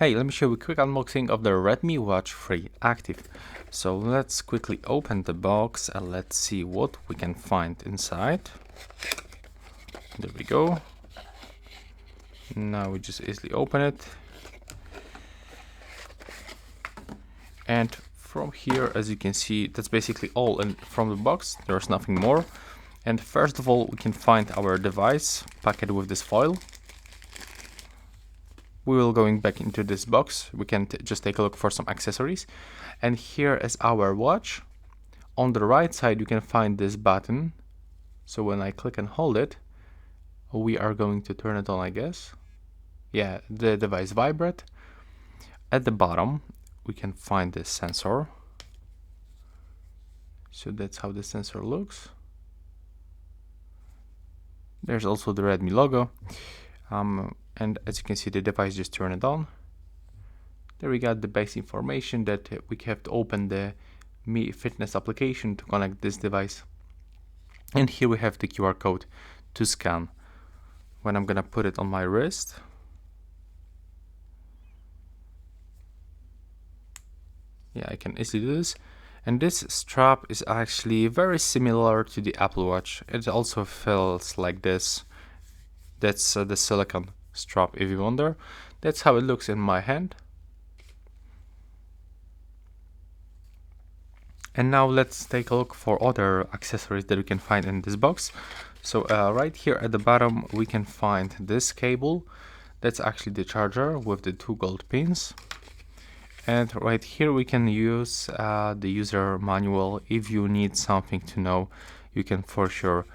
Hey, let me show you a quick unboxing of the Redmi Watch 3 Active. So let's quickly open the box and let's see what we can find inside. There we go. Now we just easily open it. And from here, as you can see, that's basically all from the box. There's nothing more. And first of all, we can find our device packed with this foil. We will going back into this box. We can just take a look for some accessories. And here is our watch. On the right side you can find this button. So when I click and hold it, we are going to turn it on, I guess. Yeah, the device vibrate. At the bottom we can find this sensor. So that's how the sensor looks. There's also the Redmi logo. And as you can see, the device just turned it on. There we got the base information that we have to open the Mi Fitness application to connect this device. And here we have the QR code to scan. When I'm gonna put it on my wrist, yeah, I can easily do this. And this strap is actually very similar to the Apple Watch. It also feels like this. That's the silicone strap, if you wonder. That's how it looks in my hand. And now let's take a look for other accessories that we can find in this box. So right here at the bottom we can find this cable. That's actually the charger with the 2 gold pins. And right here we can use the user manual. If you need something to know, you can for sure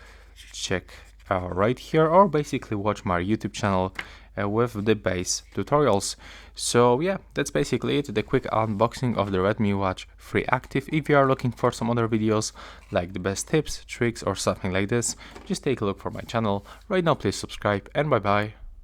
check right here, or basically watch my YouTube channel with the base tutorials. So yeah, that's basically it, the quick unboxing of the Redmi Watch 3 Active. If you are looking for some other videos like the best tips, tricks or something like this, just take a look for my channel. Right now please subscribe and bye bye.